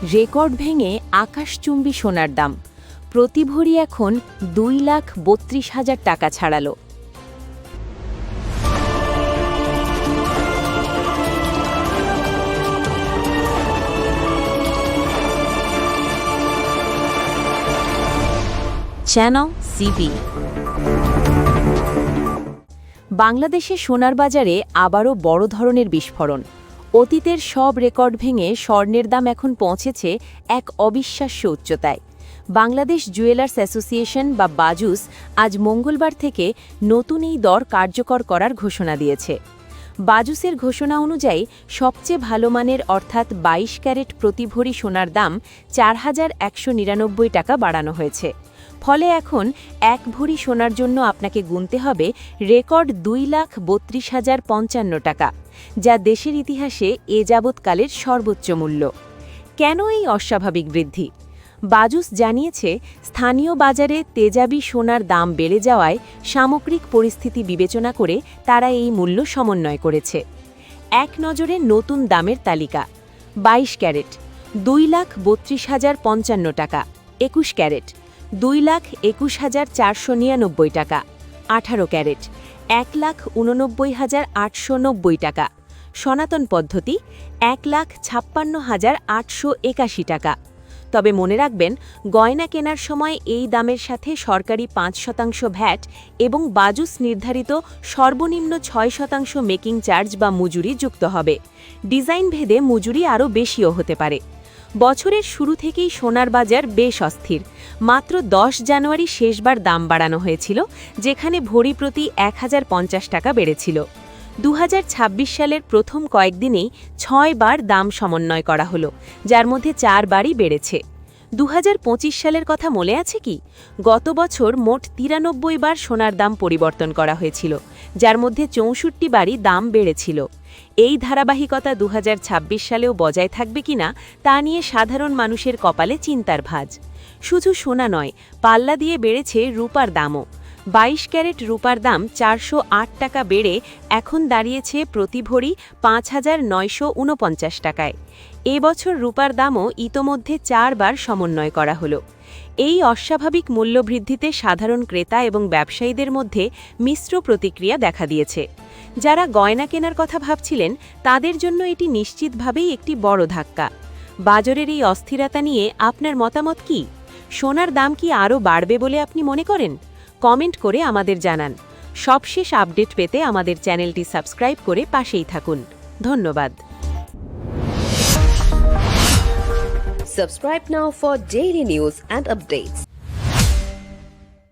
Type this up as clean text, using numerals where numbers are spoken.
Record ভেঙে আকাশচুম্বী সোনার দাম প্রতি ভরি এখন 2,32,000 টাকা ছাড়ালো। Channel CB. বাংলাদেশে সোনার বাজারে আবারও বড় ধরনের বিস্ফোরণ। অতীতের সব রেকর্ড ভেঙে স্বর্ণের দাম এখন পৌঁছেছে এক অবিশ্বাস্য উচ্চতায়। বাংলাদেশ জুয়েলার্স অ্যাসোসিয়েশন বা বাজুস আজ মঙ্গলবার থেকে নতুন এই দর কার্যকর করার ঘোষণা দিয়েছে। বাজুসের ঘোষণা অনুযায়ী সবচেয়ে ভালো মানের অর্থাৎ 22 ক্যারেট প্রতি ভরি সোনার দাম 4,199 টাকা বাড়ানো হয়েছে। ফলে এখন এক ভরি সোনার জন্য আপনাকে গুনতে হবে রেকর্ড 2,32,055 টাকা, যা দেশের ইতিহাসে এ যাবৎকালের সর্বোচ্চ মূল্য। কেন এই অস্বাভাবিক বৃদ্ধি? বাজুস জানিয়েছে, স্থানীয় বাজারে তেজাবি সোনার দাম বেড়ে যাওয়ায় সামগ্রিক পরিস্থিতি বিবেচনা করে তারা এই মূল্য সমন্বয় করেছে। এক নজরে নতুন দামের তালিকা: 22 ক্যারেট 2,32,055 টাকা, 21 ক্যারেট 2,21,499 টাকা, 18 ক্যারেট 1,89,890 টাকা, সনাতন পদ্ধতি 1,56,881 টাকা। তবে মনে রাখবেন, গয়না কেনার সময় এই দামের সাথে সরকারি 5% ভ্যাট এবং বাজুস নির্ধারিত সর্বনিম্ন 6% মেকিং চার্জ বা মজুরি যুক্ত হবে। ডিজাইন ভেদে মজুরি আরও বেশিও হতে পারে। বছরের শুরু থেকেই সোনার বাজার বেশ অস্থির। মাত্র 10 জানুয়ারি শেষবার দাম বাড়ানো হয়েছিল, যেখানে ভরি প্রতি 1,050 টাকা বেড়েছিল। 2026 সালের প্রথম কয়েকদিনেই 6 বার দাম সমন্বয় করা হলো, যার মধ্যে 4 বারই বেড়েছে। 2025 সালের কথা মনে আছে কি? গত বছর মোট 93 বার সোনার দাম পরিবর্তন করা হয়েছিল, যার মধ্যে 64 বারই দাম বেড়েছিল। এই ধারাবাহিকতা 2026 সালেও বজায় থাকবে কিনা তা নিয়ে সাধারণ মানুষের কপালে চিন্তার ভাঁজ। শুধু সোনা নয়, পাল্লা দিয়ে বেড়েছে রূপার দামও। 22 ক্যারেট রূপার দাম 408 টাকা বেড়ে এখন দাঁড়িয়েছে প্রতি ভরি 5,949 টাকায়। এবছর রূপার দামও ইতোমধ্যে 4 বার সমন্বয় করা হলো। এই অস্বাভাবিক মূল্যবৃদ্ধিতে সাধারণ ক্রেতা এবং ব্যবসায়ীদের মধ্যে মিশ্র প্রতিক্রিয়া দেখা দিয়েছে। যারা গয়না কেনার কথা ভাবছিলেন, তাদের জন্য এটি নিশ্চিতভাবেই একটি বড় ধাক্কা। বাজারের এই অস্থিরতা নিয়ে আপনার মতামত কি? সোনার দাম কি আরও বাড়বে বলে আপনি মনে করেন? কমেন্ট করে আমাদের জানান। সবশেষ আপডেট পেতে আমাদের চ্যানেলটি সাবস্ক্রাইব করে পাশেই থাকুন। ধন্যবাদ। Subscribe now for daily news and updates.